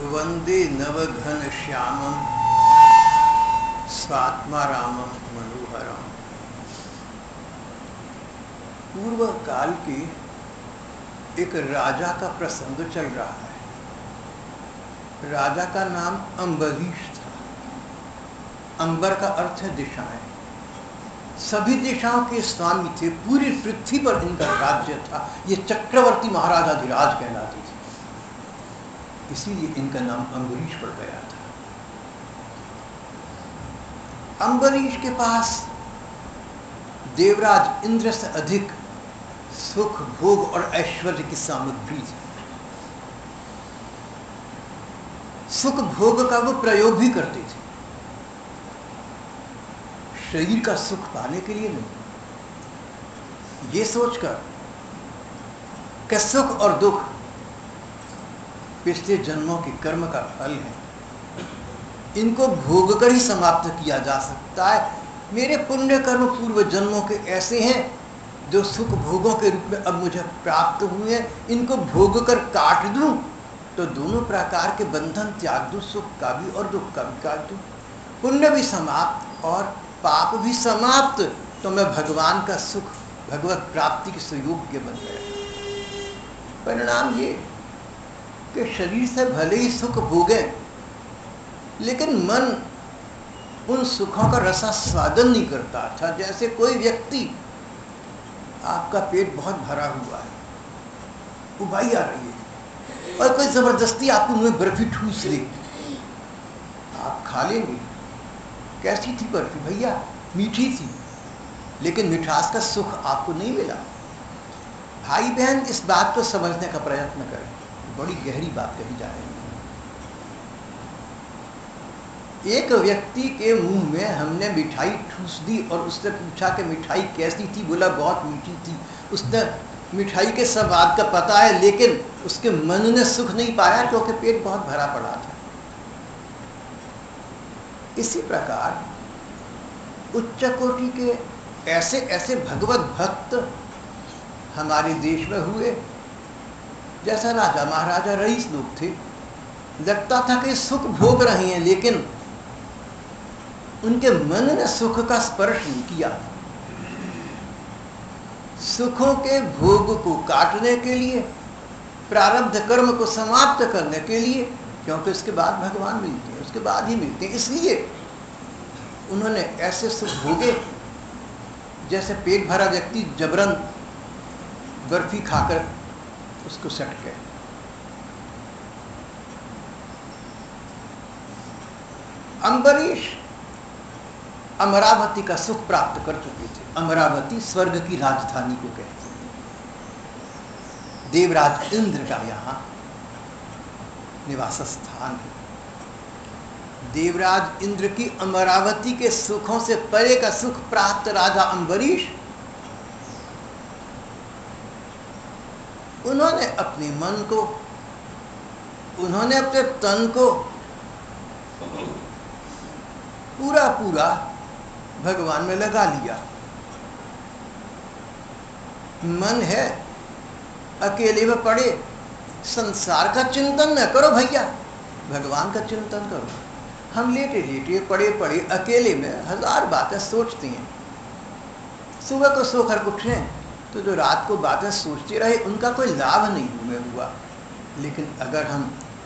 वंदे नवघन श्यामम स्वात्मा रामम मनोहरम। पूर्व काल के एक राजा का प्रसंग चल रहा है। राजा का नाम अम्बरीश था। अंबर का अर्थ है दिशाएं। सभी दिशाओं के स्वामी थे। पूरी पृथ्वी पर इनका राज्य था। ये चक्रवर्ती महाराजाधिराज कहलाते थे, इसीलिए इनका नाम अम्बरीश पड़ गया था। अम्बरीश के पास देवराज इंद्र से अधिक सुख भोग और ऐश्वर्य की सामग्री थी। सुख भोग का वो प्रयोग भी करते थे, शरीर का सुख पाने के लिए नहीं, ये सोचकर कि सुख और दुख पिछले जन्मों के कर्म का फल है, इनको भोग कर ही समाप्त किया जा सकता है। मेरे पुण्य कर्म पूर्व जन्मों के ऐसे हैं जो सुख भोगों के रूप में अब मुझे प्राप्त हुए हैं, इनको भोग कर काट दूं तो दोनों प्रकार के बंधन त्याग दूं, सुख का भी और दुख का भी काट दूं, पुण्य भी समाप्त और पाप भी समाप्त, तो मैं भगवान का सुख भगवत प्राप्ति के सुयोग्य बन गया। परिणाम ये कि शरीर से भले ही सुख भोगे, लेकिन मन उन सुखों का रसास्वादन नहीं करता था। जैसे कोई व्यक्ति, आपका पेट बहुत भरा हुआ है, उबाई आ रही है, और कोई जबरदस्ती आपको मुंह में बर्फी ठूस ले, आप खा लेंगे। कैसी थी बर्फी भैया? मीठी थी, लेकिन मिठास का सुख आपको नहीं मिला। भाई बहन इस बात को समझने का प्रयत्न करें, बड़ी गहरी बात कही जा रही है। एक व्यक्ति के मुंह में हमने मिठाई ठूस दी और उससे पूछा कि मिठाई कैसी थी, बोला बहुत मीठी थी। उसने मिठाई के स्वाद का पता है, लेकिन उसके मन ने सुख नहीं पाया क्योंकि पेट बहुत भरा पड़ा था। इसी प्रकार उच्च कोटि के ऐसे ऐसे भगवत भक्त हमारे देश में हुए। जैसा राजा महाराजा रईस लोग थे, लगता था कि सुख भोग रहे हैं, लेकिन उनके मन ने सुख का स्पर्श नहीं किया। सुखों के भोग को काटने के लिए, प्रारब्ध कर्म को समाप्त करने के लिए, क्योंकि उसके बाद भगवान मिलते हैं, उसके बाद ही मिलते हैं, इसलिए उन्होंने ऐसे सुख भोगे जैसे पेट भरा व्यक्ति जबरन बर्फी खाकर उसको सट गए। अम्बरीश अमरावती का सुख प्राप्त कर चुके थे। अमरावती स्वर्ग की राजधानी को कहते हैं। देवराज इंद्र का यहाँ निवास स्थान है। देवराज इंद्र की अमरावती के सुखों से परे का सुख प्राप्त राजा अम्बरीश, उन्होंने अपने मन को, उन्होंने अपने तन को पूरा पूरा भगवान में लगा लिया। मन है अकेले में पड़े, संसार का चिंतन न करो भैया, भगवान का चिंतन करो। हम लेटे लेटे पड़े पड़े अकेले में हजार बातें सोचते हैं। सुबह को सोकर उठे तो जो रात को बातें सोचते रहे उनका कोई लाभ नहीं हमें हुआ। लेकिन अगर हम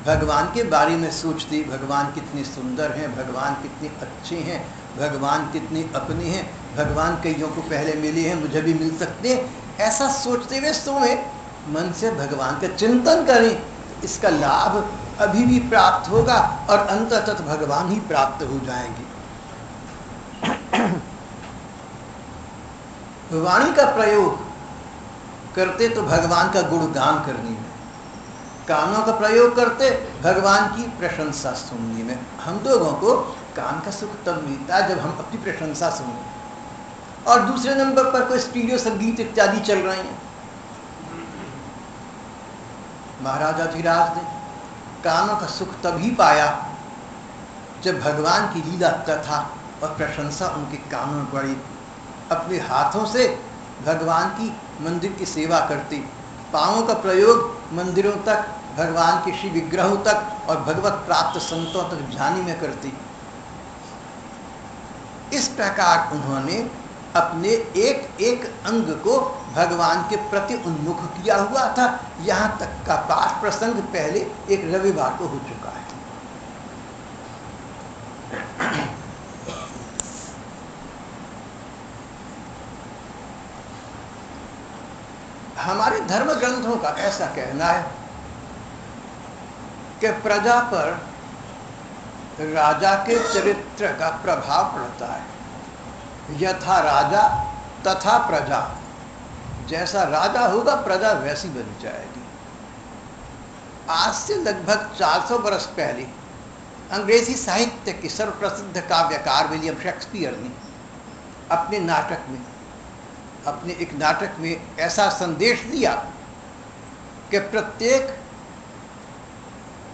भगवान के बारे में सोचते, भगवान कितने सुंदर हैं, भगवान कितने अच्छे हैं, भगवान कितने अपने हैं, भगवान कईयों को पहले मिले हैं, मुझे भी मिल सकते हैं, ऐसा सोचते हुए सोए, मन से भगवान का चिंतन करें, इसका लाभ अभी भी प्राप्त होगा और अंततः भगवान ही प्राप्त हो जाएंगे। वाणी का प्रयोग करते तो भगवान का गुणगान करने में, कानों का प्रयोग करते भगवान की प्रशंसा सुनने में। हम लोगों को कान का सुख तब मिलता है जब हम अपनी प्रशंसा सुनें, और दूसरे नंबर पर कोई स्टीरियो संगीत इत्यादि चल रहे हैं। महाराजाधिराज ने कानों का सुख तभी पाया जब भगवान की लीला कथा और प्रशंसा उनके कानों में पड़ी। अपने हाथों से भगवान की मंदिर की सेवा करते, पांवों का प्रयोग मंदिरों तक भगवान के श्री विग्रहों तक और भगवत प्राप्त संतों तक ध्यान में करती। इस प्रकार उन्होंने अपने एक एक अंग को भगवान के प्रति उन्मुख किया हुआ था। यहाँ तक का पाठ प्रसंग पहले एक रविवार को हो चुका है। हमारे धर्म ग्रंथों का ऐसा कहना है कि प्रजा पर राजा के चरित्र का प्रभाव पड़ता है। यथा राजा तथा प्रजा, जैसा राजा होगा प्रजा वैसी बन जाएगी। आज से लगभग 400 वर्ष पहले अंग्रेजी साहित्य के सर्वप्रसिद्ध काव्यकार विलियम शेक्सपियर ने अपने एक नाटक में ऐसा संदेश दिया कि प्रत्येक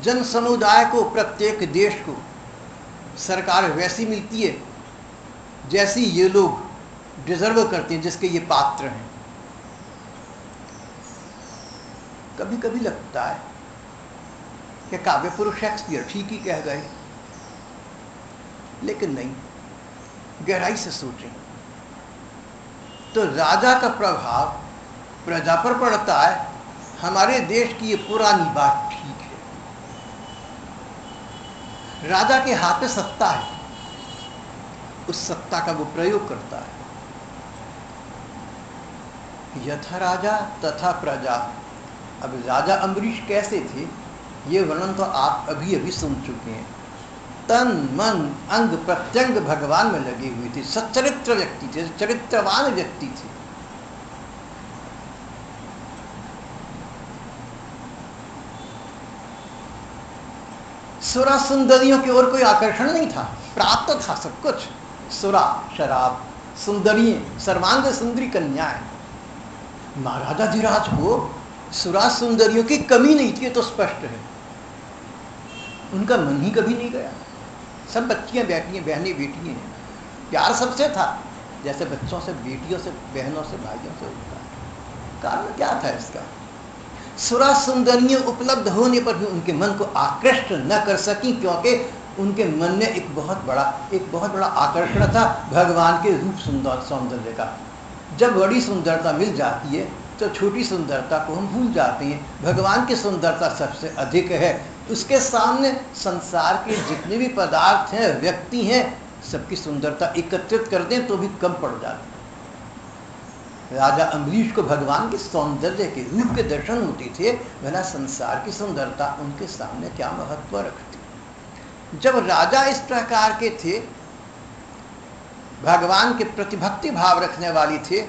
जन समुदाय को, प्रत्येक देश को सरकार वैसी मिलती है जैसी ये लोग डिजर्व करते हैं, जिसके ये पात्र हैं। कभी कभी लगता है कि काव्य पुरुष शेक्सपियर ठीक ही कह गए, लेकिन नहीं, गहराई से सोचें तो राजा का प्रभाव प्रजा पर पड़ता है। हमारे देश की ये पुरानी बात ठीक है। राजा के हाथ में सत्ता है, उस सत्ता का वो प्रयोग करता है। यथा राजा तथा प्रजा। अब राजा अम्बरीश कैसे थे, ये वर्णन तो आप अभी अभी सुन चुके हैं। तन मन अंग प्रत्यंग भगवान में लगे हुए थे, सच्चरित्र व्यक्ति थे, चरित्रवान व्यक्ति थे। सुरा सुंदरियों की ओर कोई आकर्षण नहीं था, प्राप्त था सब कुछ। सुरा शराब, सुंदरी सर्वांग सुंदरी कन्याएं। महाराजाधिराज को सुरा सुंदरियों की कमी नहीं थी, ये तो स्पष्ट है। उनका मन ही कभी नहीं गया। सब बच्चियां बैठी हैं, बहनें बेटियां हैं, प्यार सबसे था, जैसे बच्चों से, बेटियों से, बहनों से, भाइयों से होता है। कारण क्या था इसका? सुरा सुंदरियां उपलब्ध होने पर भी उनके मन को आकृष्ट न कर सकी, क्योंकि उनके मन में एक बहुत बड़ा आकर्षण था भगवान के रूप सौंदर्य का। जब बड़ी सुंदरता मिल जाती है तो छोटी सुंदरता को हम भूल जाते हैं। भगवान की सुंदरता सबसे अधिक है। उसके सामने संसार के जितने भी पदार्थ हैं, व्यक्ति हैं, सबकी सुंदरता एकत्रित कर दें तो भी कम पड़ जाती है। राजा अम्बरीश को भगवान के सौंदर्य के रूप के दर्शन होते थे, भला संसार की सुंदरता उनके सामने क्या महत्व रखती। जब राजा इस प्रकार के थे, भगवान के प्रति भक्ति भाव रखने वाली थे,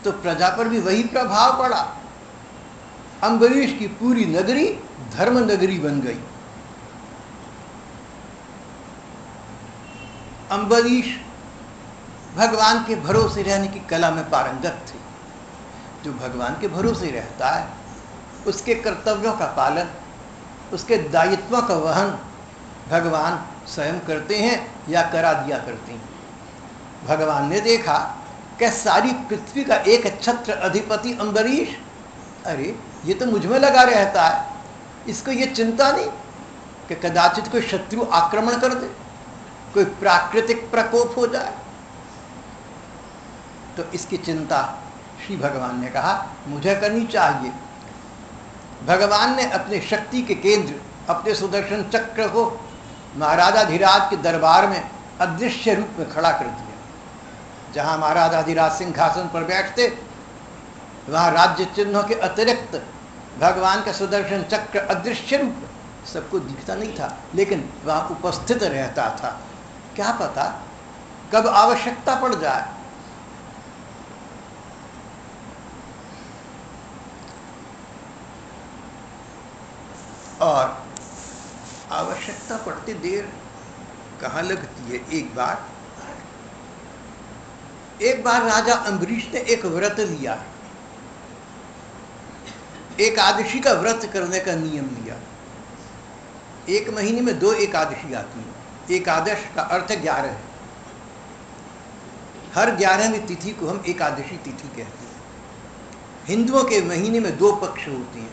तो प्रजा पर भी वही प्रभाव पड़ा। अम्बरीश की पूरी नगरी धर्म नगरी बन गई। अम्बरीश भगवान के भरोसे रहने की कला में पारंगत थे। जो भगवान के भरोसे रहता है, उसके कर्तव्यों का पालन, उसके दायित्वों का वहन भगवान स्वयं करते हैं या करा दिया करते हैं। भगवान ने देखा कि सारी पृथ्वी का एक छत्र अधिपति अम्बरीश, अरे ये तो मुझ में लगा रहता है, इसको ये चिंता नहीं कि कदाचित कोई शत्रु आक्रमण कर दे, कोई प्राकृतिक प्रकोप हो जाए। तो इसकी चिंता श्री भगवान ने कहा मुझे करनी चाहिए। भगवान ने अपने शक्ति के केंद्र, अपने सुदर्शन चक्र को महाराजाधिराज के दरबार में अदृश्य रूप में खड़ा कर दिया। जहां महाराजाधिराज सिंहासन पर बैठते, वहां राज्य चिन्हों के अतिरिक्त भगवान का सुदर्शन चक्र अदृश्य रूप में सबको दिखता नहीं था, लेकिन वहां उपस्थित रहता था। क्या पता कब आवश्यकता पड़ जाए। और आवश्यकता पड़ते देर कहाँ लगती है। एक बार राजा अम्बरीश ने एक व्रत लिया, एकादशी का व्रत करने का नियम लिया। 1 महीने में 2 एकादशी आती है। एकादश का अर्थ 11 है। हर 11वीं तिथि को हम एकादशी तिथि कहते हैं। हिंदुओं के महीने में 2 पक्ष होते हैं,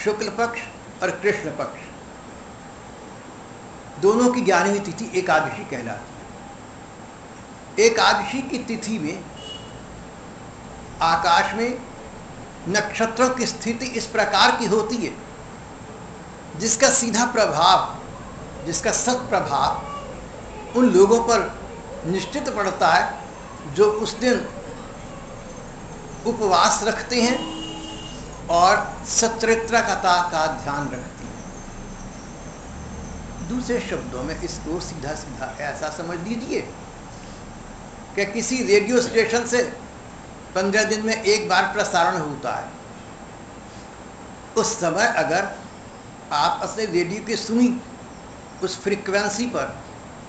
शुक्ल पक्ष और कृष्ण पक्ष दोनों की 11वीं तिथि एकादशी कहलाती है। एकादशी की तिथि में आकाश में नक्षत्रों की स्थिति इस प्रकार की होती है जिसका सीधा प्रभाव, जिसका सत प्रभाव उन लोगों पर निश्चित पड़ता है जो उस दिन उपवास रखते हैं और सत्रित्रकता का ध्यान रखते हैं। दूसरे शब्दों में इसको सीधा सीधा ऐसा समझ लीजिए कि किसी रेडियो स्टेशन से 15 दिन में एक बार प्रसारण होता है। उस समय अगर आप अपने रेडियो की सुनी उस फ्रीक्वेंसी पर,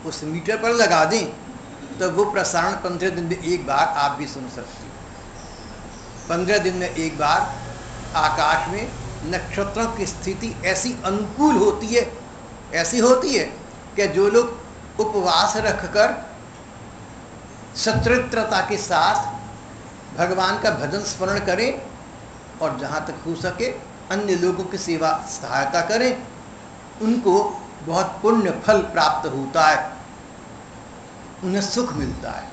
उस मीटर पर लगा दें तो वो प्रसारण 15 दिन में एक बार आप भी सुन सकते हैं। 15 दिन में एक बार आकाश में नक्षत्रों की स्थिति ऐसी अनुकूल होती है, ऐसी होती है कि जो लोग उपवास रखकर सत्रित्रता के साथ भगवान का भजन स्मरण करें और जहाँ तक हो सके अन्य लोगों की सेवा सहायता करें, उनको बहुत पुण्य फल प्राप्त होता है, उन्हें सुख मिलता है।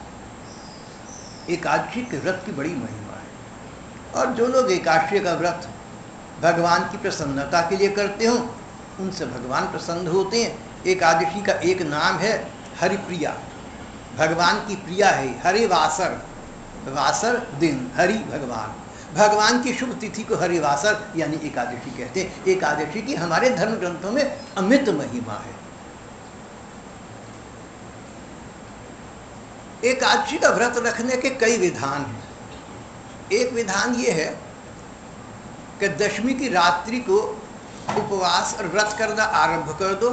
एकादशी के व्रत की बड़ी महिमा है और जो लोग एकादशी का व्रत भगवान की प्रसन्नता के लिए करते हो उनसे भगवान प्रसन्न होते हैं। एकादशी का एक नाम है हरिप्रिया, भगवान की प्रिया है। हरिवासर, वासर दिन, हरि भगवान, भगवान की शुभ तिथि को हरिवासर यानी एकादशी कहते हैं। एकादशी की हमारे धर्म ग्रंथों में अमित महिमा है। एकादशी का व्रत रखने के कई विधान हैं। एक विधान ये है कि दशमी की रात्रि को उपवास और व्रत करना आरंभ कर दो।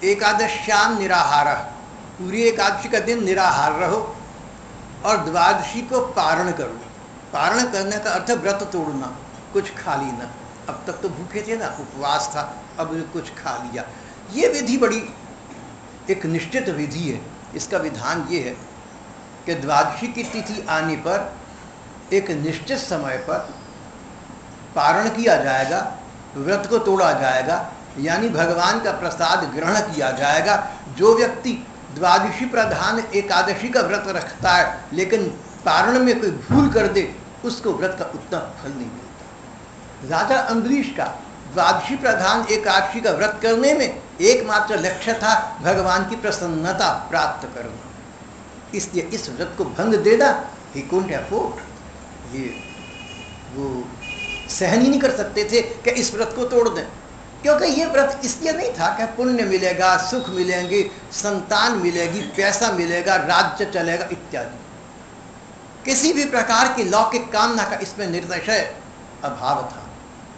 एकादश्याम निराहार, पूरी एकादशी का दिन निराहार रहो और द्वादशी को पारण करो। पारण करने का अर्थ व्रत तोड़ना, कुछ खा लेना। अब तक तो भूखे थे ना, उपवास था, अब कुछ खा लिया। ये विधि बड़ी एक निश्चित विधि है। इसका विधान ये है कि द्वादशी की तिथि आने पर एक निश्चित समय पर पारण किया जाएगा, व्रत को तोड़ा जाएगा, यानी भगवान का प्रसाद ग्रहण किया जाएगा। जो व्यक्ति द्वादशी प्रधान एकादशी का व्रत रखता है लेकिन पारण में कोई भूल कर दे, उसको व्रत का उतना फल नहीं मिलता। राजा अम्बरीश का द्वादशी प्रधान एकादशी का व्रत करने में एकमात्र लक्ष्य था भगवान की प्रसन्नता प्राप्त करना, इसलिए इस व्रत को भंग देना ही कुंठ अफोर्ड, ये वो सहन ही नहीं कर सकते थे कि इस व्रत को तोड़ दें। क्योंकि ये व्रत इसलिए नहीं था कि पुण्य मिलेगा, सुख मिलेंगे, संतान मिलेगी, पैसा मिलेगा, राज्य चलेगा इत्यादि। किसी भी प्रकार की लौकिक कामना का इसमें निर्दय अभाव था।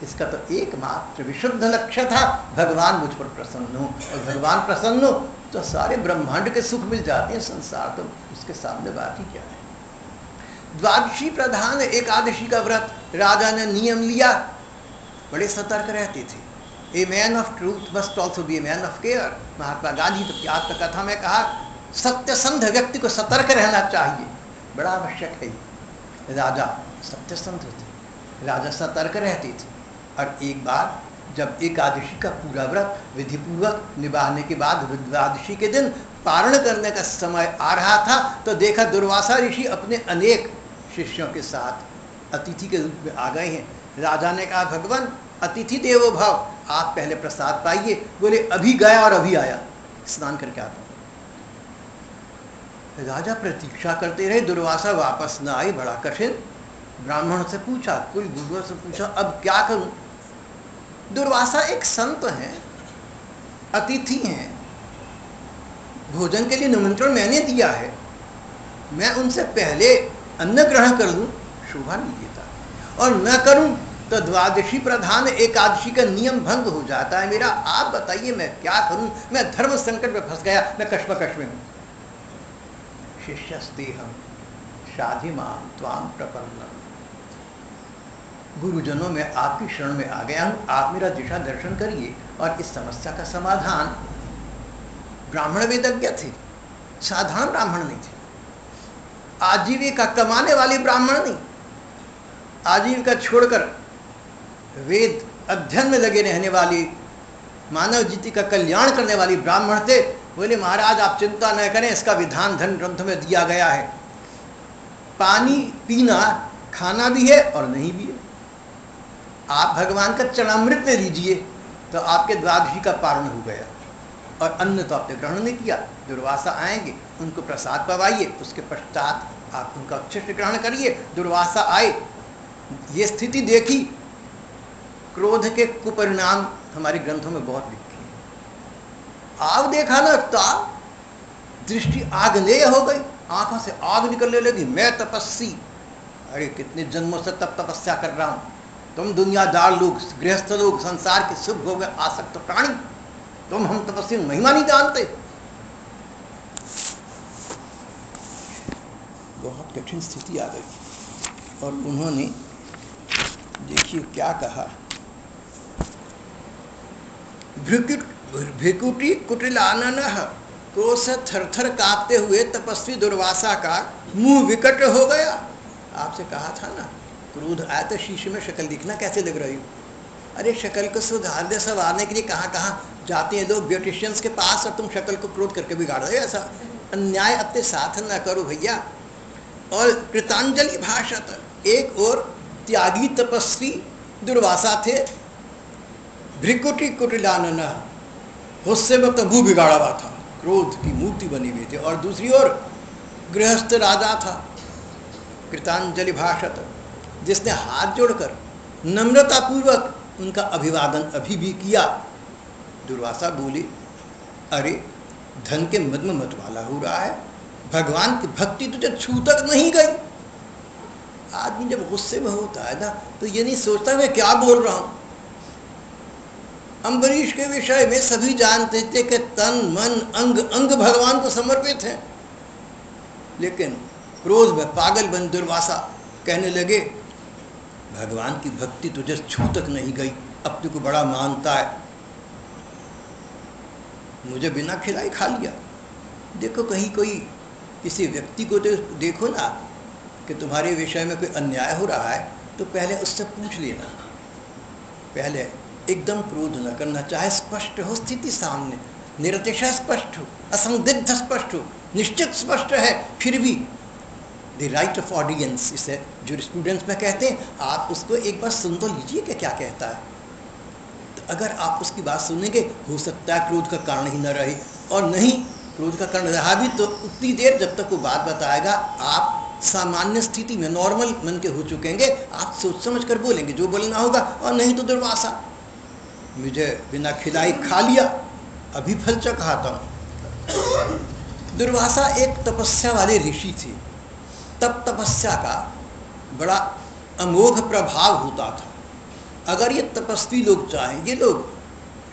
इसका तो एकमात्र विशुद्ध लक्ष्य था भगवान मुझ पर प्रसन्न हो, और भगवान प्रसन्न हो तो सारे ब्रह्मांड के सुख मिल जाते हैं। संसार तो उसके सामने बात ही क्या है। द्वादशी प्रधान एकादशी का व्रत राजा ने नियम लिया, बड़े सतर्क रहते थे। A man of truth must also be a man of care. Mahatma Gandhi तो आत्मकथा में कहा सत्यसंध व्यक्ति को सतर्क रहना चाहिए, बड़ा आवश्यक है। राजा सत्यसंध थे, राजा सतर्क रहते थे। और एक बार जब एकादशी का पूरा व्रत विधिपूर्वक निभाने के बाद द्वादशी के दिन पारण करने का समय आ रहा था तो देखा दुर्वासा ऋषि अपने अनेक शिष्यों के साथ अतिथि के रूप में आ गए हैं। राजा ने कहा भगवान अतिथि देवो भव, आप पहले प्रसाद पाइए। बोले अभी गया और अभी आया, स्नान करके आता। राजा प्रतीक्षा करते रहे, दुर्वासा वापस न आई, बड़ा कठिन। ब्राह्मण से पूछा, कुल गुरुओं से पूछा, अब क्या करूं। दुर्वासा एक संत हैं, अतिथि हैं, भोजन के लिए निमंत्रण मैंने दिया है, मैं उनसे पहले अन्न ग्रहण कर लूं शोभा नहीं देता, और न करूं तो द्वादशी प्रधान एकादशी का नियम भंग हो जाता है मेरा। आप बताइए मैं क्या करूं, मैं धर्म संकट में फंस गया, मैं कश्मकश में हूं। शिष्यस्तेहम शाधिमाम त्वाम प्रपन्नम, गुरुजनों में आपकी शरण में आ गया हूं, आप मेरा दिशा दर्शन करिए और इस समस्या का समाधान। ब्राह्मण वेदज्ञ थे, साधारण ब्राह्मण नहीं थे, आजीविका कमाने वाले ब्राह्मण नहीं, आजीविका छोड़कर वेद अध्ययन में लगे रहने वाली, मानव जाति का कल्याण करने वाली ब्राह्मण थे। बोले महाराज आप चिंता न करें, इसका विधान धर्म ग्रंथ में दिया गया है। पानी पीना खाना भी है और नहीं भी है। आप भगवान का चरणामृत ले लीजिए तो आपके द्वादशी का पारण हो गया। और अन्न तो आपने ग्रहण नहीं किया। दुर्वासा आएंगे, उनको प्रसाद पवाइए, उसके पश्चात आप उनका उच्छिष्ट ग्रहण करिए। दुर्वासा आए, ये स्थिति देखी। क्रोध के कुपरिणाम हमारे ग्रंथों में बहुत लिखे हैं। आग देखा ना तो दृष्टि आग्नेय हो गई, आंखों से आग निकलने लगी। मैं तपस्वी, अरे कितने जन्मों से तपस्या कर रहा हूं। तुम दुनियादार लोग, गृहस्थ लोग, संसार के सुख भोग में आसक्त प्राणी, तुम हम तपस्वी महिमा नहीं जानते। बहुत कठिन स्थिति आ गई। और उन्होंने देखिए क्या कहा। भृकुटी कुटिलाननः, क्रोध से थरथर कांपते हुए तपस्वी दुर्वासा का मुंह विकट हो गया। आपसे कहा था ना, क्रोध आया तो शीशे में शक्ल दिखना कैसे लग रही हो। अरे शक्ल को सुधार दे, संवारने के लिए कहाँ कहाँ जाते हैं लोग ब्यूटिशियंस के पास, और तुम शक्ल को क्रोध करके बिगाड़ रहे हो। ऐसा अन्याय अपने साथ न करो भैया। और कृतांजलि भाषत, एक और त्यागी तपस्वी दुर्वासा थे। भृकुटी कुटिलानन, गुस्से में तो मुंह बिगाड़ा हुआ था, क्रोध की मूर्ति बनी हुई थी। और दूसरी ओर गृहस्थ राजा था कृतांजलि भाषत, जिसने हाथ जोड़कर नम्रतापूर्वक उनका अभिवादन अभी भी किया। दुर्वासा बोले, अरे धन के मद में मतवाला हो रहा है, भगवान की भक्ति तुझे छू तक नहीं गई। आदमी जब गुस्से में होता है ना तो ये नहीं सोचता मैं क्या बोल रहा हूं। अम्बरीश के विषय में सभी जानते थे कि तन मन अंग अंग भगवान को समर्पित है, लेकिन क्रोध में पागल बन दुर्वासा कहने लगे, भगवान की भक्ति तुझे छू तक नहीं गई, अपने को बड़ा मानता है, मुझे बिना खिलाए खा लिया। देखो कहीं कोई किसी व्यक्ति को तो देखो ना कि तुम्हारे विषय में कोई अन्याय हो रहा है तो पहले उससे पूछ लेना, पहले एकदम क्रोध न करना। चाहे स्पष्ट हो स्थिति सामने, निरतिशय स्पष्ट हो, असंदिग्ध स्पष्ट हो, निश्चित स्पष्ट है, फिर भी द राइट ऑफ ऑडियंस, इसे जो स्टूडेंट्स में कहते हैं, आप उसको एक बार सुन तो लीजिए कि क्या कहता है। तो अगर आप उसकी बात सुनेंगे, हो सकता है क्रोध का कारण ही न रहे, और नहीं क्रोध का कारण रहा भी तो उतनी देर जब तक वो बात बताएगा आप सामान्य स्थिति में नॉर्मल मन के हो चुकेंगे, आप सोच समझ कर बोलेंगे जो बोलना होगा। और नहीं तो दुर्वासा, मुझे बिना खिलाई खा लिया, अभी फल चखाता हूँ। दुर्वासा एक तपस्या वाले ऋषि थे। तब तपस्या का बड़ा अमोघ प्रभाव होता था। अगर ये तपस्वी लोग चाहें, ये लोग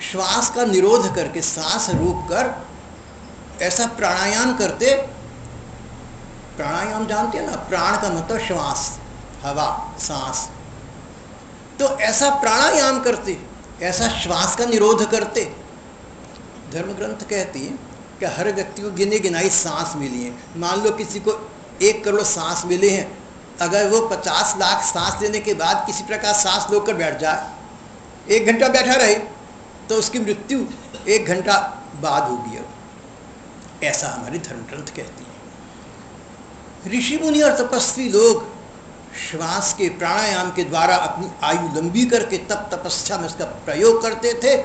श्वास का निरोध करके, सांस रोक कर ऐसा प्राणायाम करते। प्राणायाम जानते हैं ना, प्राण का मतलब श्वास, हवा, सांस। तो ऐसा प्राणायाम करते, ऐसा श्वास का निरोध करते। धर्म ग्रंथ कहती है कि हर व्यक्ति को गिने गिनाई सांस मिली है। मान लो किसी को 1 करोड़ सांस मिले हैं, अगर वो 50 लाख सांस लेने के बाद किसी प्रकार सांस रोक कर बैठ जाए, 1 घंटा बैठा रहे, तो उसकी मृत्यु 1 घंटा बाद होगी। ऐसा हमारी धर्म ग्रंथ कहती है। ऋषि मुनि और तपस्वी लोग श्वास के प्राणायाम के द्वारा अपनी आयु लंबी करके तप तपस्या में इसका प्रयोग करते थे।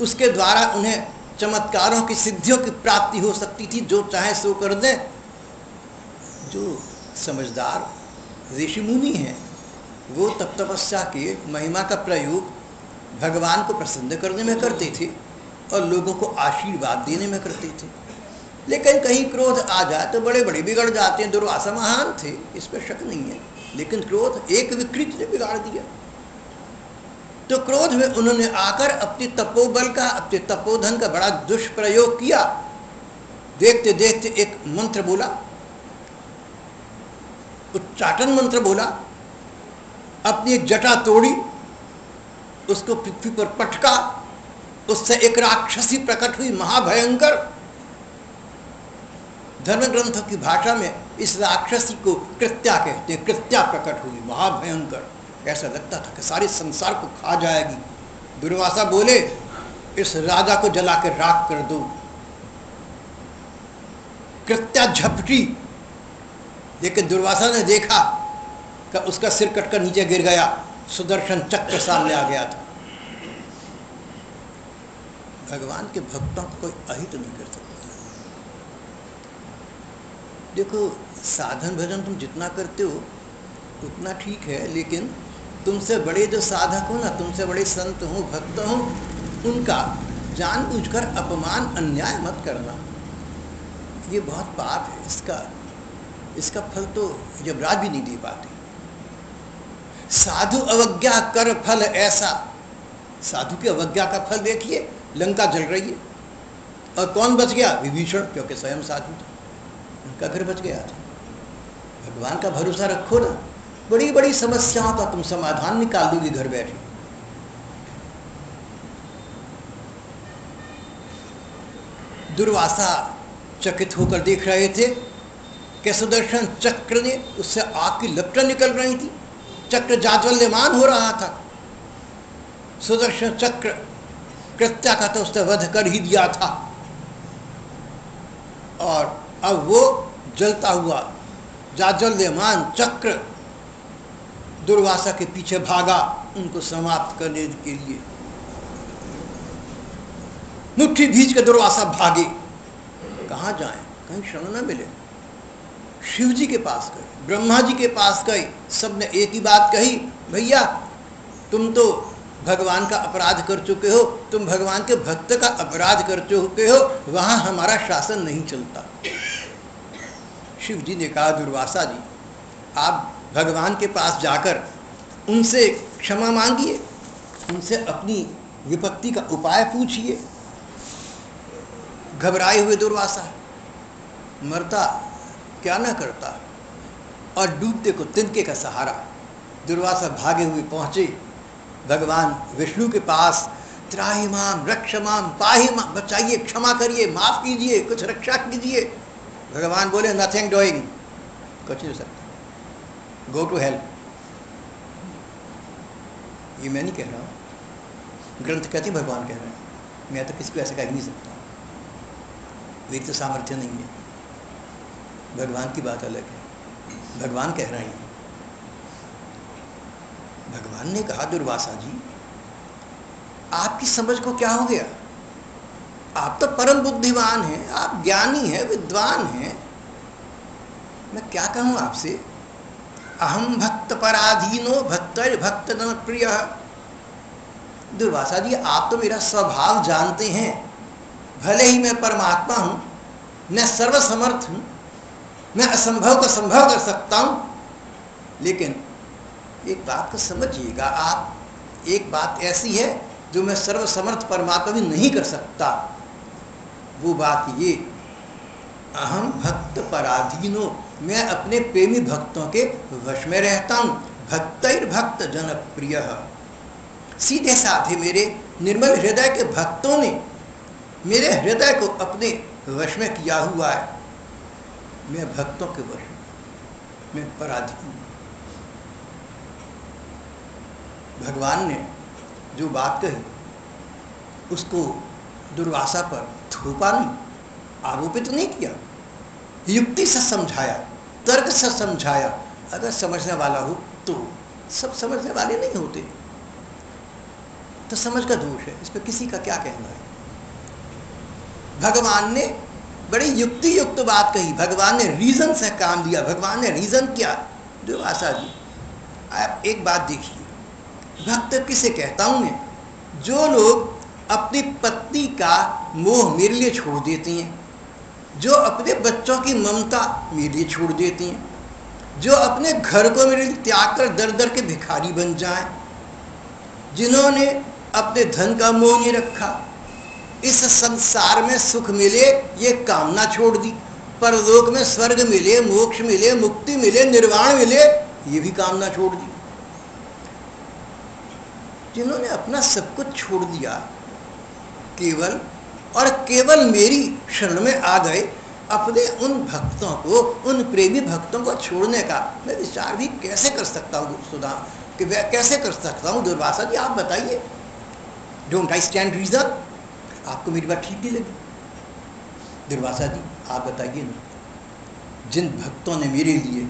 उसके द्वारा उन्हें चमत्कारों की, सिद्धियों की प्राप्ति हो सकती थी, जो चाहे सो कर दें। जो समझदार ऋषि मुनि हैं वो तप तपस्या के महिमा का प्रयोग भगवान को प्रसन्न करने में करते थे और लोगों को आशीर्वाद देने में करते थे। लेकिन कहीं क्रोध आ जाए तो बड़े बड़े बिगड़ जाते हैं। दुर्वासा महान थे, इस पर शक नहीं है, लेकिन क्रोध एक विकृत ने बिगाड़ दिया। तो क्रोध में उन्होंने आकर अपने तपोबल का, अपने तपोधन का बड़ा दुष्प्रयोग किया। देखते देखते एक मंत्र बोला, उच्चाटन मंत्र बोला, अपनी एक जटा तोड़ी, उसको पृथ्वी पर पटका, उससे एक राक्षसी प्रकट हुई, महाभयंकर। धर्म ग्रंथों की भाषा में इस राक्षसी को कृत्या कहते हैं। कृत्या प्रकट हुई, महाभयंकर। ऐसा लगता था कि सारे संसार को खा जाएगी। दुर्वासा बोले, इस राजा को जला के राख कर दो। कृत्या झपटी, लेकिन दुर्वासा ने देखा कि उसका सिर कटकर नीचे गिर गया। सुदर्शन चक्र सामने आ गया था। भगवान के भक्तों को कोई अहित नहीं कर सकता। देखो, साधन भजन तुम जितना करते हो उतना ठीक है, लेकिन तुमसे बड़े जो साधक हो ना, तुमसे बड़े संत हो, भक्त हो, उनका जानबूझकर अपमान अन्याय मत करना। ये बहुत पाप है। इसका फल तो यमराज भी नहीं दे पाते। साधु अवज्ञा कर फल ऐसा। साधु की अवज्ञा का फल देखिए, लंका जल रही है और कौन बच गया? विभीषण, क्योंकि स्वयं साधु था, उनका घर बच गया था। भगवान का भरोसा रखो ना, बड़ी बड़ी समस्याओं का तुम समाधान निकाल दोगे घर बैठे। दुर्वासा चकित होकर देख रहे थे कि सुदर्शन चक्र ने, उससे आग की लपटें निकल रही थी, चक्र जाज्वल्यमान हो रहा था। सुदर्शन चक्र कृत्या का तो उसने वध कर ही दिया था, और अब वो जलता हुआ जाज्वल्यमान चक्र दुर्वासा के पीछे भागा उनको समाप्त करने के लिए। मुट्ठी भींच के दुर्वासा भागे। कहाँ जाएं? कहीं शरण न मिले। शिव जी के पास गए, ब्रह्मा जी के पास गए, सबने एक ही बात कही, भैया तुम तो भगवान का अपराध कर चुके हो, तुम भगवान के भक्त का अपराध कर चुके हो, वहां हमारा शासन नहीं चलता। शिव जी ने कहा, दुर्वासा जी, आप भगवान के पास जाकर उनसे क्षमा मांगिए, उनसे अपनी विपत्ति का उपाय पूछिए। घबराए हुए दुर्वासा मरता क्या न करता, और डूबते को तिनके का सहारा। दुर्वासा भागे हुए पहुंचे भगवान विष्णु के पास। त्राहि माम रक्ष माम पाहि माम, बचाइए, क्षमा करिए, माफ कीजिए, कुछ रक्षा कीजिए। भगवान बोले, नथिंग डूइंग, कुछ नहीं हो सकता, गो टू हेल्प। ये मैं नहीं कह रहा हूं, ग्रंथ कहते भगवान कह रहे हैं, मैं तो किसी को ऐसे कह ही नहीं सकता, मेरी तो सामर्थ्य नहीं है। भगवान की बात अलग है, भगवान कह रहे हैं। भगवान ने कहा, दुर्वासा जी, आपकी समझ को क्या हो गया? आप तो परम बुद्धिमान हैं, आप ज्ञानी हैं, विद्वान हैं, मैं क्या कहूं आपसे? अहम भक्त पराधीनो भक्तर भक्त न प्रिय। दुर्वासा जी, आप तो मेरा स्वभाव जानते हैं, भले ही मैं परमात्मा हूं, मैं सर्वसमर्थ हूं, मैं असंभव को संभव कर सकता हूं, लेकिन एक बात को समझिएगा, आप एक बात ऐसी है जो मैं सर्वसमर्थ परमात्मा भी नहीं कर सकता। वो बात ये, अहम भक्त पराधीनो, मैं अपने प्रेमी भक्तों के वश में रहता हूं। भक्तैर भक्त जन प्रिय, सीधे साधे मेरे निर्मल हृदय के भक्तों ने मेरे हृदय को अपने वश में किया हुआ है। मैं भक्तों के वश में, मैं पराधीन हूं। भगवान ने जो बात कही उसको दुर्वासा पर थोपा नहीं, आरोपित नहीं किया, युक्ति से समझाया, तर्क से समझाया। अगर समझने वाला हो तो, सब समझने वाले नहीं होते, तो समझ का दोष है, इस पर किसी का क्या कहना है। भगवान ने बड़ी युक्ति युक्त बात कही, भगवान ने रीजन से काम लिया। भगवान ने रीजन किया, दुर्वासा जी आप एक बात देखिए, भक्त किसे कहता हूं मैं? जो लोग अपनी पत्नी का मोह मेरे लिए छोड़ देती हैं, जो अपने बच्चों की ममता मेरे लिए छोड़ देती हैं, जो अपने घर को मेरे लिए त्याग कर दर दर के भिखारी बन जाएं, जिन्होंने अपने धन का मोह नहीं रखा, इस संसार में सुख मिले ये कामना छोड़ दी, परलोक में स्वर्ग मिले, मोक्ष मिले, मुक्ति मिले, निर्वाण मिले, ये भी कामना छोड़ दी। जिन्होंने अपना सब कुछ छोड़ दिया केवल और केवल मेरी शरण में आ गए, अपने उन भक्तों को, उन प्रेमी भक्तों को छोड़ने का मैं विचार भी कैसे कर सकता हूँ सुधा? कि वह कैसे कर सकता हूँ? दुर्वासा जी आप बताइए, डोंट आई स्टैंड रीजन? आपको मेरी बात ठीक नहीं लगी? दुर्वासा जी आप बताइए ना, जिन भक्तों ने मेरे लिए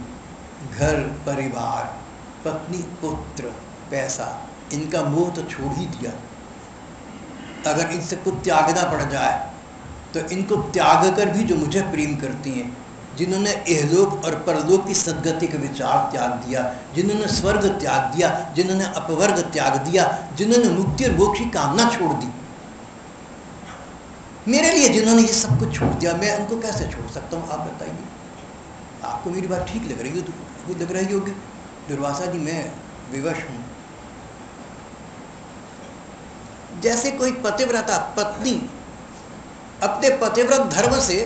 घर परिवार, पत्नी पुत्र, पैसा, इनका मोह तो छोड़ ही दिया, अगर इनसे कुछ त्यागना पड़ जाए तो इनको त्याग कर भी जो मुझे प्रेम करती हैं, जिन्होंने इहलोक और परलोक की सद्गति का विचार त्याग दिया, जिन्होंने स्वर्ग त्याग दिया, जिन्होंने अपवर्ग त्याग दिया, जिन्होंने मुक्ति और मोक्ष की कामना छोड़ दी, मेरे लिए जिन्होंने ये सब कुछ छोड़ दिया, मैं उनको कैसे छोड़ सकता हूँ? आप बताइए। आपको मेरी बात ठीक लग रही हो? लग रही होगी। दुर्वासा जी मैं विवश हूँ। जैसे कोई पतिव्रता पत्नी अपने पतिव्रत धर्म से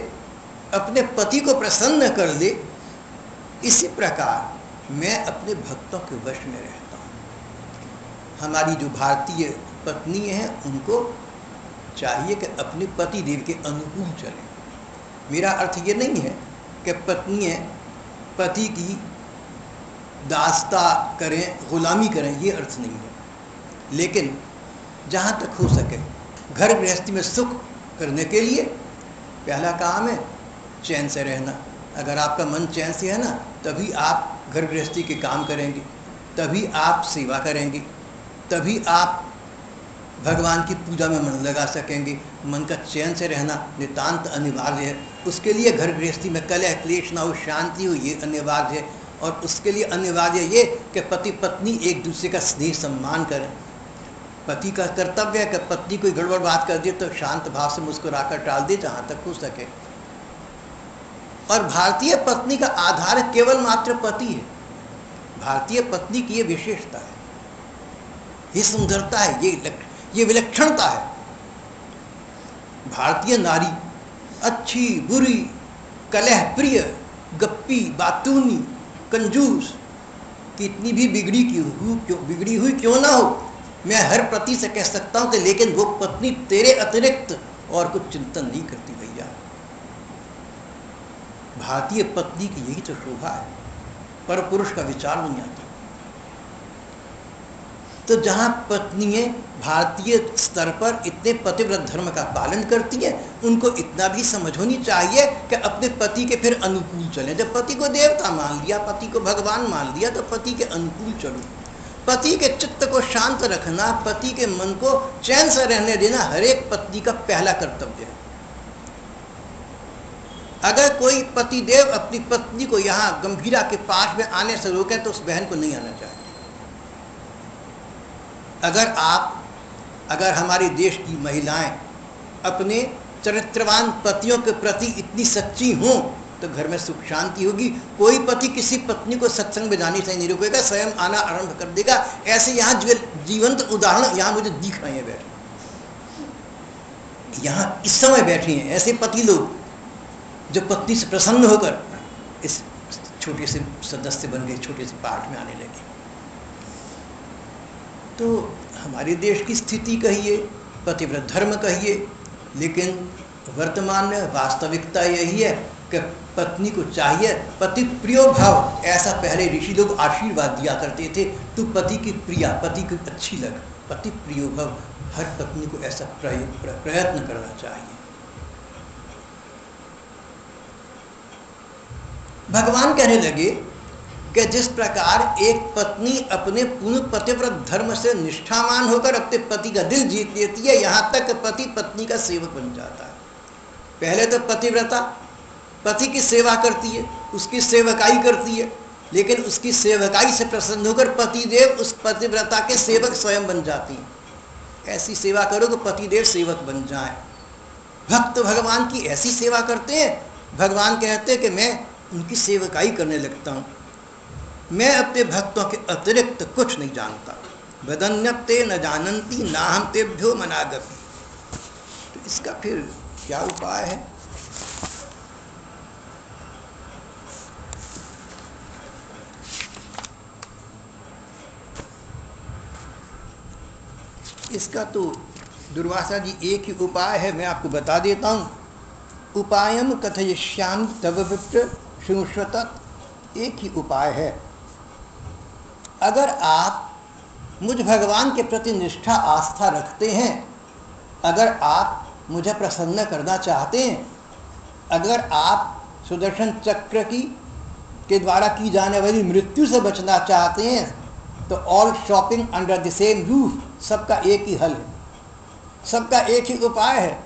अपने पति को प्रसन्न कर ले, इसी प्रकार मैं अपने भक्तों के वश में रहता हूँ। हमारी जो भारतीय पत्नी हैं उनको चाहिए कि अपने पति देव के अनुकूल चलें। मेरा अर्थ ये नहीं है कि पत्नियाँ पति की दास्ता करें, गुलामी करें, ये अर्थ नहीं है। लेकिन जहाँ तक हो सके घर गृहस्थी में सुख करने के लिए पहला काम है चैन से रहना। अगर आपका मन चैन से है ना, तभी आप घर गृहस्थी के काम करेंगे, तभी आप सेवा करेंगे, तभी आप भगवान की पूजा में मन लगा सकेंगे। मन का चैन से रहना नितांत अनिवार्य है। उसके लिए घर गृहस्थी में कलह क्लेश ना हो, शांति हो, ये अनिवार्य है। और उसके लिए अनिवार्य ये कि पति पत्नी एक दूसरे का स्नेह सम्मान करें। पति का कर्तव्य है कि पत्नी कोई गड़बड़ बात कर दे तो शांत भाव से मुस्कुराकर टाल दे जहाँ तक हो सके। और भारतीय पत्नी का आधार केवल मात्र पति है। भारतीय पत्नी की ये विशेषता है, ये सुंदरता है, ये विलक्षणता है। भारतीय नारी अच्छी बुरी, कलह प्रिय, गप्पी, बातूनी, कंजूस, कितनी भी बिगड़ी हुई क्यों ना हो, मैं हर पति से कह सकता हूं कि लेकिन वो पत्नी तेरे अतिरिक्त और कुछ चिंतन नहीं करती भैया। भारतीय पत्नी की यही तो शोभा है, पर पुरुष का विचार नहीं आता। तो जहां पत्नियां भारतीय स्तर पर इतने पतिव्रत धर्म का पालन करती हैं, उनको इतना भी समझ होनी चाहिए कि अपने पति के फिर अनुकूल चलें। जब पति को देवता मान लिया, पति को भगवान मान लिया, तो पति के अनुकूल चलो। पति के चित्त को शांत रखना, पति के मन को चैन से रहने देना हर एक पत्नी का पहला कर्तव्य है। अगर कोई पति देव अपनी पत्नी को यहाँ गंभीरा के पास में आने से रोके तो उस बहन को नहीं आना चाहिए। अगर हमारे देश की महिलाएं अपने चरित्रवान पतियों के प्रति इतनी सच्ची हों तो घर में सुख शांति होगी। कोई पति किसी पत्नी को सत्संग में जाने से नहीं रोकेगा, स्वयं आना आरंभ कर देगा। ऐसे यहाँ जीवंत उदाहरण यहाँ मुझे दिख रहे हैं, बैठे यहाँ इस समय बैठे हैं ऐसे पति लोग जो पत्नी से प्रसन्न होकर इस छोटे से सदस्य बन गए, छोटे से पाठ में आने लगे। तो हमारे देश की स्थिति कहिए, पतिव्रत धर्म कहिए, लेकिन वर्तमान में वास्तविकता यही है कि पत्नी को चाहिए पति प्रियो भाव। ऐसा पहले ऋषि लोग आशीर्वाद दिया करते थे, तू पति की प्रिया, पति की अच्छी लग, पति प्रियो भाव। हर पत्नी को ऐसा प्रयत्न करना चाहिए। भगवान कहने लगे कि जिस प्रकार एक पत्नी अपने पूर्ण पतिव्रत धर्म से निष्ठावान होकर अपने पति का दिल जीत लेती है, यहाँ तक पति पत्नी का सेवक बन जाता है। पहले तो पतिव्रता पति की सेवा करती है, उसकी सेवकाई करती है, लेकिन उसकी सेवकाई से प्रसन्न होकर पतिदेव उस पतिव्रता के सेवक स्वयं बन जाती हैं। ऐसी सेवा करो कि पतिदेव सेवक बन जाए। भक्त भगवान की ऐसी सेवा करते हैं, भगवान कहते हैं कि मैं उनकी सेवकाई करने लगता हूँ। मैं अपने भक्तों के अतिरिक्त कुछ नहीं जानता। वदन्यते न जानन्ति नाहं तेभ्यो मनागपि। तो इसका फिर क्या उपाय है? इसका तो दुर्वासा जी एक ही उपाय है, मैं आपको बता देता हूँ। उपायम कथयिष्यामि तव विप्र शृण्वत। एक ही उपाय है। अगर आप मुझ भगवान के प्रति निष्ठा आस्था रखते हैं, अगर आप मुझे प्रसन्न करना चाहते हैं, अगर आप सुदर्शन चक्र के द्वारा की जाने वाली मृत्यु से बचना चाहते हैं, तो all shopping under the same roof, सबका एक ही हल है, सबका एक ही उपाय है।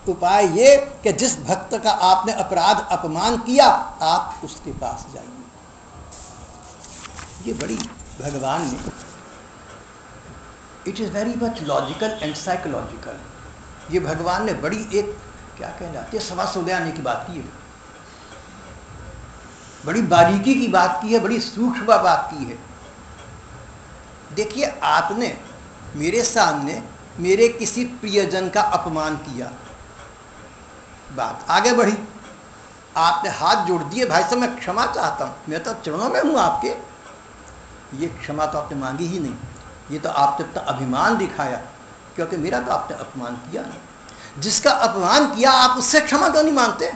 उपाय ये कि जिस भक्त का आपने अपराध अपमान किया, आप उसके पास जाइए। ये बड़ी भगवान ने, it is very much logical and psychological, ये भगवान ने बड़ी एक क्या कहना जाती है सवा सो आने की बात की है, बड़ी बारीकी की बात की है, बड़ी सूक्ष्म बात की है। देखिए, आपने मेरे सामने मेरे किसी प्रियजन का अपमान किया, बात आगे बढ़ी, आपने हाथ जोड़ दिए, भाई साहब मैं क्षमा चाहता हूँ, मैं तो चरणों में हूँ आपके। ये क्षमा तो आपने मांगी ही नहीं, ये तो आपने अपना अभिमान दिखाया, क्योंकि मेरा तो आपने अपमान किया नहीं। जिसका अपमान किया आप उससे क्षमा तो नहीं मांगते।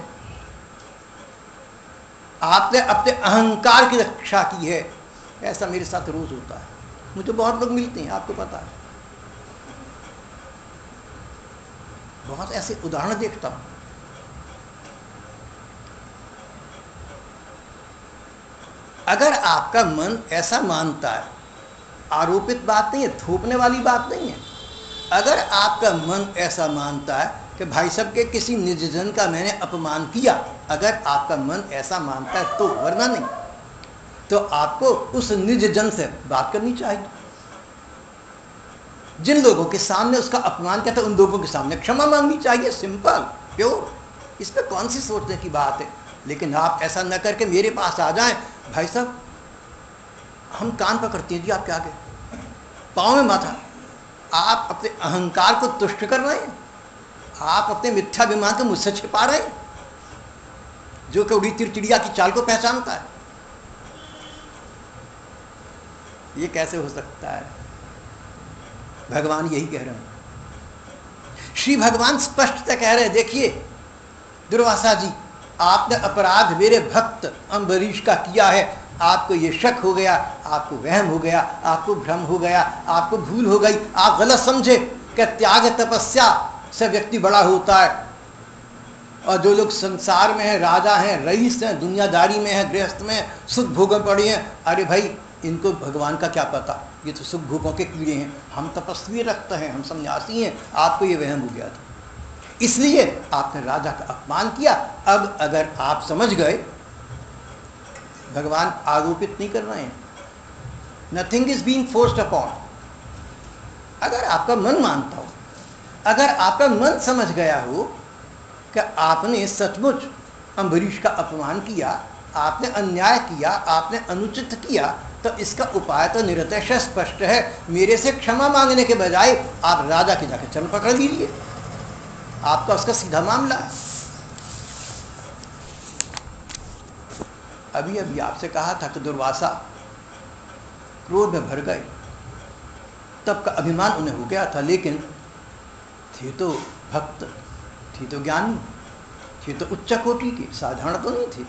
आपने अपने अहंकार की रक्षा की है। ऐसा मेरे साथ रोज होता है, मुझे बहुत लोग मिलते हैं, आपको पता है, बहुत ऐसे उदाहरण देखता हूं। अगर आपका मन ऐसा मानता है, आरोपित बात नहीं है, थोपने वाली बात नहीं है, अगर आपका मन ऐसा मानता है कि भाई साहब के किसी निजजन का मैंने अपमान किया, अगर आपका मन ऐसा मानता है तो, वरना नहीं, तो आपको उस निजजन से बात करनी चाहिए। जिन लोगों के सामने उसका अपमान किया था, उन लोगों के सामने क्षमा मांगनी चाहिए, सिंपल प्योर, इसमें कौन सी सोचने की बात है। लेकिन आप ऐसा न करके मेरे पास आ जाएं, भाई साहब हम कान पकड़ते हैं जी आपके आगे, पाँव में माथा, आप अपने अहंकार को तुष्ट कर रहे हैं, आप अपने मिथ्याभिमान को मुझसे छिपा रहे हैं, जो कि उड़ी चिड़िया की चाल को पहचानता है। ये कैसे हो सकता है? भगवान यही कह रहे हैं, श्री भगवान स्पष्ट कह रहे हैं, देखिए दुर्वासा जी, आपने अपराध मेरे भक्त अम्बरीश का किया है, आपको ये शक हो गया, आपको वहम हो गया, आपको भ्रम हो गया, आपको भूल हो गई, आप गलत समझे कि त्याग तपस्या से व्यक्ति बड़ा होता है, और जो लोग संसार में हैं, राजा हैं, रईस हैं, दुनियादारी में हैं, गृहस्थ में सुख भोगों पड़ी हैं, अरे भाई इनको भगवान का क्या पता, ये तो सुख भोगों के कीड़े हैं, हम तपस्वी रखते हैं, हम सन्यासी हैं, आपको ये वहम हो गया था, इसलिए आपने राजा का अपमान किया। अब अगर आप समझ गए, भगवान आरोपित नहीं कर रहे हैं, nothing is being forced upon. अगर आपका मन मानता हो, अगर आपका मन समझ गया हो कि आपने सचमुच अम्बरीश का अपमान किया, आपने अन्याय किया, आपने अनुचित किया, तो इसका उपाय तो निरतिशय स्पष्ट है, मेरे से क्षमा मांगने के बजाय आप राजा के जाकर चरण पकड़ लीजिए, आपका उसका सीधा मामला है। अभी अभी आपसे कहा था कि दुर्वासा क्रोध में भर गए, तब का अभिमान उन्हें हो गया था, लेकिन थे तो भक्त, थे तो ज्ञानी, थे तो उच्च कोटि के, साधारण तो नहीं थे।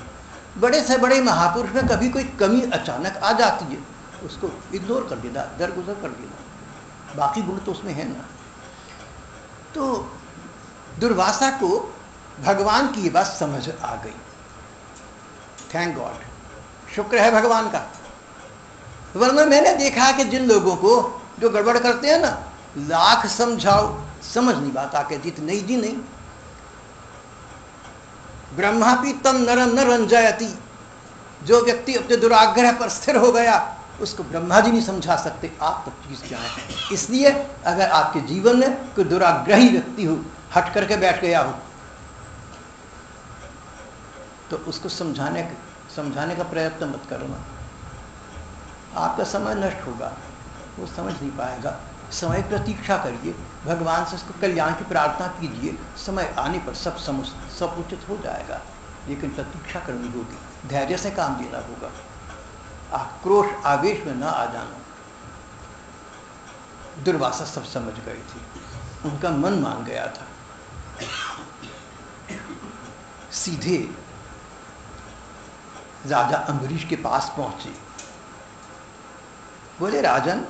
बड़े से बड़े महापुरुष में कभी कोई कमी अचानक आ जाती है, उसको इग्नोर कर देना, दरगुजर कर देना, बाकी गुण तो उसमें है ना। तो दुर्वासा को भगवान की बात समझ आ गई, थैंक गॉड, शुक्र है भगवान का, वरना मैंने देखा कि जिन लोगों को जो गड़बड़ करते हैं ना, लाख समझाओ समझ नहीं बात, आके जीत नहीं जी नहीं। ब्रह्मापि तम नरं न रंजयति, जो व्यक्ति अपने दुराग्रह पर स्थिर हो गया उसको ब्रह्मा जी नहीं समझा सकते, आप तब चीज क्या है। इसलिए अगर आपके जीवन में कोई दुराग्रही व्यक्ति हो, हट करके बैठ गया हो, तो उसको समझाने का प्रयत्न मत करना, आपका समय नष्ट होगा, वो समझ नहीं पाएगा। समय प्रतीक्षा करिए, भगवान से उसको कल्याण की प्रार्थना कीजिए, समय आने पर सब उचित हो जाएगा, लेकिन प्रतीक्षा करनी होगी, धैर्य से काम देना होगा, आक्रोश आवेश में ना आ जाना। दुर्वासा सब समझ गए थे, उनका मन मान गया था। सीधे राजा अम्बरीश के पास पहुंचे, बोले राजन,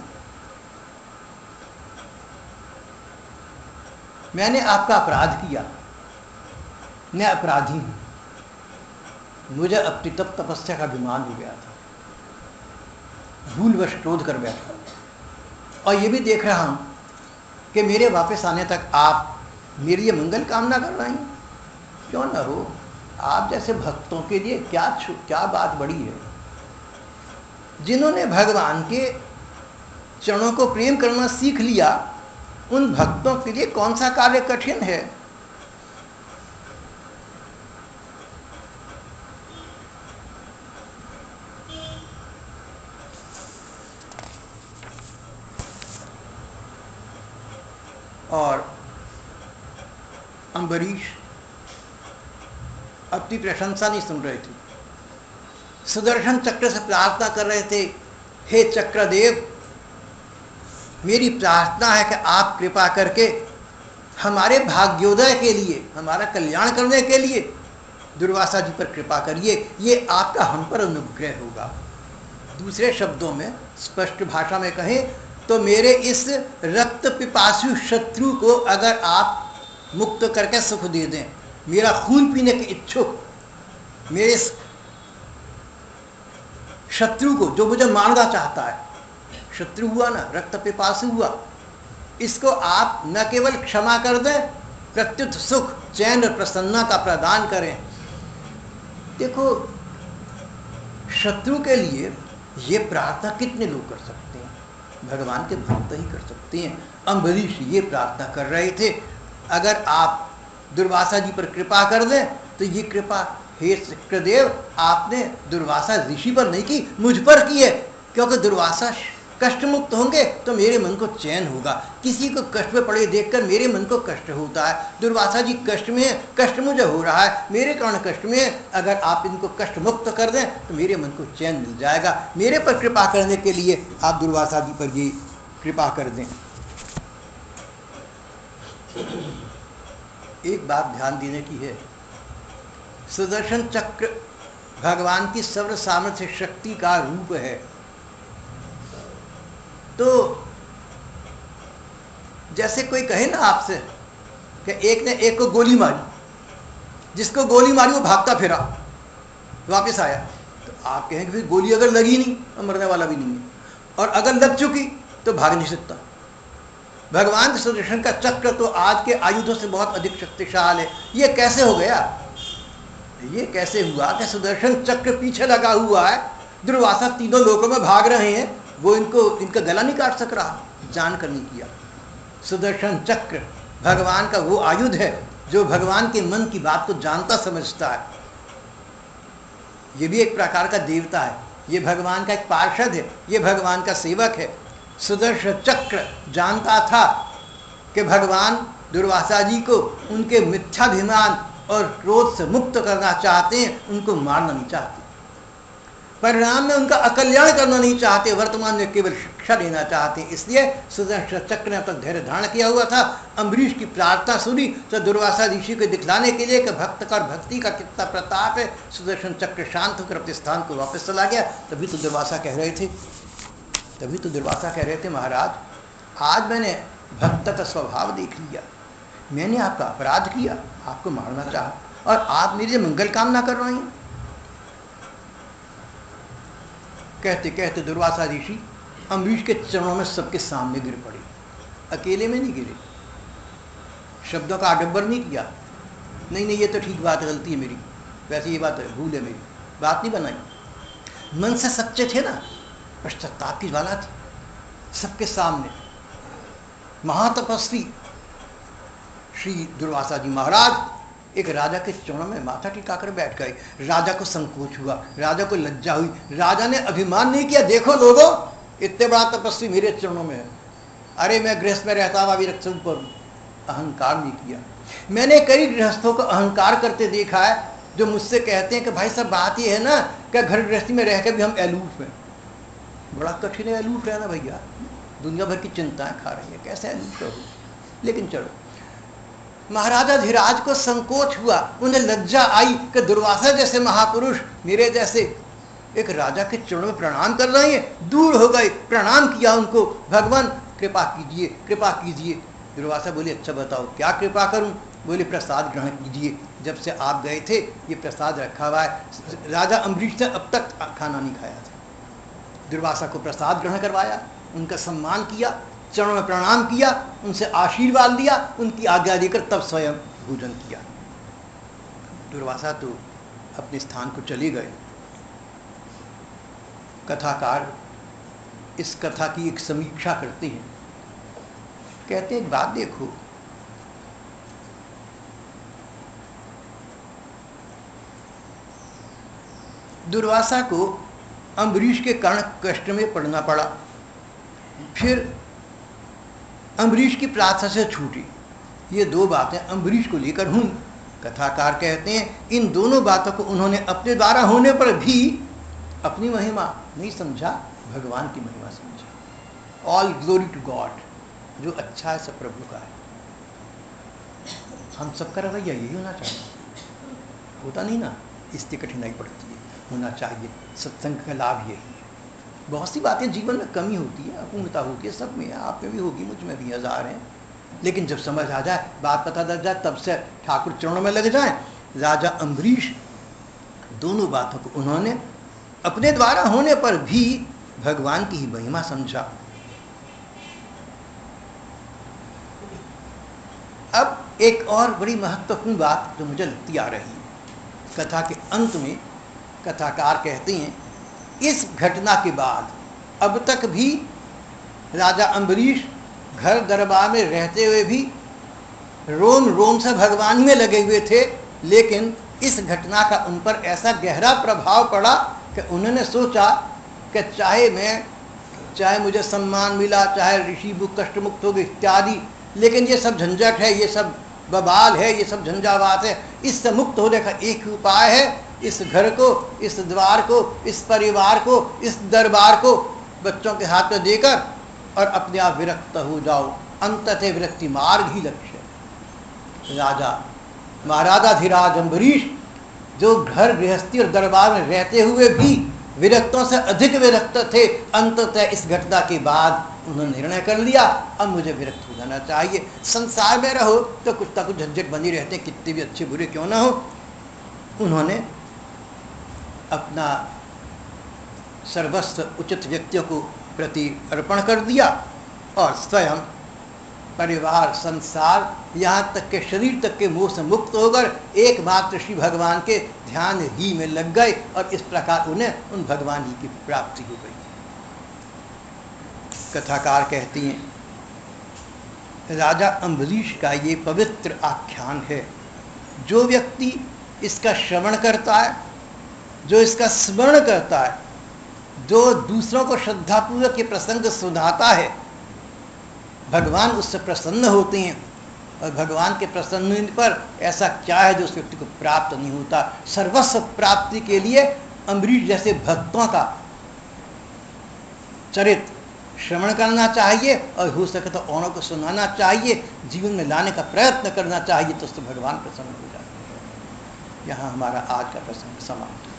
मैंने आपका अपराध किया, मैं अपराधी हूं, मुझे अपनी तप तपस्या का अभिमान हो गया था, भूलवश क्रोध कर बैठा, और ये भी देख रहा हूं कि मेरे वापस आने तक आप मेरी ये मंगल कामना कर रहे हैं। क्यों ना हो, आप जैसे भक्तों के लिए क्या बात बड़ी है। जिन्होंने भगवान के चरणों को प्रेम करना सीख लिया, उन भक्तों के लिए कौन सा कार्य कठिन है। और अम्बरीश अपनी प्रशंसा नहीं सुन रहे थे, सुदर्शन चक्र से प्रार्थना कर रहे थे, हे चक्रदेव, मेरी प्रार्थना है कि आप कृपा करके हमारे भाग्योदय के लिए, हमारा कल्याण करने के लिए दुर्वासा जी पर कृपा करिए, ये आपका हम पर अनुग्रह होगा। दूसरे शब्दों में, स्पष्ट भाषा में कहें तो मेरे इस रक्त पिपासु शत्रु को अगर आप मुक्त करके सुख दे दें, मेरा खून पीने के इच्छुक मेरे शत्रु को, जो मुझे मारना चाहता है, शत्रु हुआ ना, रक्त पिपासु हुआ, इसको आप न केवल क्षमा कर दें, प्रत्युत सुख, चैन और प्रसन्नता प्रदान करें। देखो, शत्रु के लिए ये प्रार्थना कितने लोग कर सकते हैं? भगवान के भक्त ही कर सकते हैं। अम्बरीश ये प्रार्थना कर रहे थे, अगर आप दुर्वासा जी पर कृपा कर दें तो ये कृपा, हे चक्रदेव, आपने दुर्वासा ऋषि पर नहीं की, मुझ पर की है, क्योंकि दुर्वासा कष्ट मुक्त होंगे तो मेरे मन को चैन होगा। किसी को कष्ट में पड़े देखकर मेरे मन को कष्ट होता है। दुर्वासा जी कष्ट में है, कष्ट मुझे हो रहा है, मेरे कारण कष्ट में है, अगर आप इनको कष्ट मुक्त कर दें तो मेरे मन को चैन मिल जाएगा। मेरे पर कृपा करने के लिए आप दुर्वासा जी पर ये कृपा कर दें। एक बात ध्यान देने की है, सुदर्शन चक्र भगवान की सर्व सामर्थ्य शक्ति का रूप है। तो जैसे कोई कहे ना आपसे कि एक ने एक को गोली मारी, जिसको गोली मारी वो भागता फिरा, वापस आया, तो आप कहेंगे फिर गोली अगर लगी नहीं तो मरने वाला भी नहीं है, और अगर लग चुकी तो भाग नहीं सकता। भगवान के सुदर्शन का चक्र तो आज के आयुधों से बहुत अधिक शक्तिशाली है। ये कैसे हो गया? ये कैसे हुआ कि सुदर्शन चक्र पीछे लगा हुआ है, दुर्वासा तीनों लोकों में भाग रहे हैं, वो इनका गला नहीं काट सक रहा, जान कर नहीं किया। सुदर्शन चक्र भगवान का वो आयुध है जो भगवान के मन की बात को जानता समझता है। ये भी एक प्रकार का देवता है, ये भगवान का एक पार्षद है, ये भगवान का सेवक है। सुदर्शन चक्र जानता था कि भगवान दुर्वासा जी को उनके मिथ्याभिमान और क्रोध से मुक्त करना चाहते हैं, उनको मारना नहीं चाहते, परिणाम में उनका अकल्याण करना नहीं चाहते, वर्तमान में केवल शिक्षा देना चाहते हैं। इसलिए सुदर्शन चक्र ने तक धैर्य धारण किया हुआ था। अम्बरीश की प्रार्थना सुनी तो दुर्वासा ऋषि को दिखलाने के लिए कि भक्त का भक्ति का कितना प्रताप है, सुदर्शन चक्र शांत होकर अपने स्थान को वापस चला गया। तभी तो दुर्वासा कह रहे थे, महाराज, आज मैंने भक्त का स्वभाव देख लिया, मैंने आपका अपराध किया, आपको मारना चाहा, और आप मेरी मंगल कामना कर रहे हैं। कहते कहते दुर्वासा ऋषि अम्बरीश के चरणों में सबके सामने गिर पड़े। अकेले में नहीं गिरे, शब्दों का आडंबर नहीं किया, नहीं ये तो ठीक बात, गलती है मेरी, वैसे ये बात है, भूल है मेरी, बात नहीं बनाई। मन से सच्चे थे ना, पश्चाताप की ज्वाला थी सबके सामने। महातपस्वी श्री दुर्वासा जी महाराज एक राजा के चरणों में माथा टिकाकर बैठ गए। राजा को संकोच हुआ, राजा को लज्जा हुई, राजा ने अभिमान नहीं किया, देखो लोगों, इतने बड़ा तपस्वी मेरे चरणों में है, अरे मैं गृहस्थ में रहता हुआ भी रक्षण पर अहंकार नहीं किया। मैंने कई गृहस्थों को अहंकार करते देखा है, जो मुझसे कहते हैं कि भाई साहब बात ये है ना कि घर गृहस्थी में रह के भी हम अलूफ हैं। बड़ा कठिन है अलूफ रहना भैया, दुनिया भर की चिंताएं खा रही है, कैसे अलूफ रहो। लेकिन चलो, महाराजा धीराज को संकोच हुआ, उन्हें लज्जा आई कि दुर्वासा जैसे महापुरुष मेरे जैसे एक राजा के चरणों में प्रणाम कर रहे हैं। दूर हो गए, प्रणाम किया उनको, भगवान कृपा कीजिए, कृपा कीजिए। दुर्वासा बोले अच्छा बताओ क्या कृपा करूं? बोले प्रसाद ग्रहण कीजिए, जब से आप गए थे ये प्रसाद रखा हुआ है। राजा अम्बरीश ने अब तक खाना नहीं खाया था। दुर्वासा को प्रसाद ग्रहण करवाया, उनका सम्मान किया, चरणों में प्रणाम किया, उनसे आशीर्वाद लिया, उनकी आज्ञा देकर तब स्वयं भोजन किया। दुर्वासा तो अपने स्थान को चले गए। कथाकार इस कथा की एक समीक्षा करते हैं, कहते हैं एक बात देखो, दुर्वासा को अम्बरीश के कारण कष्ट में पड़ना पड़ा, फिर अम्बरीश की प्रार्थना से छूटी। ये दो बातें अम्बरीश को लेकर हुई। कथाकार कहते हैं इन दोनों बातों को उन्होंने अपने द्वारा होने पर भी अपनी महिमा नहीं समझा, भगवान की महिमा समझा। ऑल ग्लोरी टू गॉड, जो अच्छा है सब प्रभु का है। हम सबका रवैया यही होना चाहिए, होता नहीं ना, इससे कठिनाई पड़ती है। होना चाहिए, सत्संग का लाभ यही है। बहुत सी बातें जीवन में कमी होती है, अपूर्णता होती है, सब में, आप में भी होगी, मुझ में भी हजार हैं, लेकिन जब समझ आ जाए, बात पता लग जाए, तब से ठाकुर चरणों में लग जाए। राजा अम्बरीश दोनों बातों को उन्होंने अपने द्वारा होने पर भी भगवान की ही महिमा समझा। अब एक और बड़ी महत्वपूर्ण बात जो मुझे लगती आ रही है, कथा के अंत में कथाकार कहते हैं इस घटना के बाद अब तक भी राजा अम्बरीश घर दरबार में रहते हुए भी रोम रोम से भगवान में लगे हुए थे, लेकिन इस घटना का उन पर ऐसा गहरा प्रभाव पड़ा कि उन्होंने सोचा कि चाहे मुझे सम्मान मिला, चाहे ऋषि कष्ट मुक्त हो गए इत्यादि, लेकिन ये सब झंझट है, ये सब बवाल है, ये सब झंझावात है, इससे मुक्त होने का एक ही उपाय है, इस घर को, इस द्वार को, इस परिवार को, इस दरबार को बच्चों के हाथ में देकर और अपने आप विरक्त हो जाओ। अंततः विरक्ति मार्ग ही लक्ष्य है। राजा महाराजाधिराज अम्बरीश जो घर गृहस्थी और दरबार में रहते हुए भी विरक्तों से अधिक विरक्त थे, अंततः इस घटना के बाद उन्होंने निर्णय कर लिया अब मुझे विरक्त हो जाना चाहिए। संसार में रहो तो कुछ ना कुछ झंझट बनी रहते हैं, कितने भी अच्छे बुरे क्यों ना हो। उन्होंने अपना सर्वस्व उचित व्यक्तियों को प्रति अर्पण कर दिया और स्वयं परिवार, संसार, यहाँ तक के शरीर तक के मोह से मुक्त होकर एकमात्र श्री भगवान के ध्यान ही में लग गए और इस प्रकार उन्हें उन भगवान ही की प्राप्ति हो गई। कथाकार कहती हैं राजा अम्बरीश का ये पवित्र आख्यान है। जो व्यक्ति इसका श्रवण करता है, जो इसका स्मरण करता है, जो दूसरों को श्रद्धापूर्वक ये प्रसंग सुनाता है, भगवान उससे प्रसन्न होते हैं। और भगवान के प्रसन्न होने पर ऐसा क्या है जो उस व्यक्ति को प्राप्त नहीं होता। सर्वस्व प्राप्ति के लिए अम्बरीश जैसे भक्तों का चरित्र श्रवण करना चाहिए और हो सके तो औरों को सुनाना चाहिए, जीवन में लाने का प्रयत्न करना चाहिए, तो उससे भगवान प्रसन्न हो जाते हैं। यहाँ हमारा आज का प्रसंग समाप्त।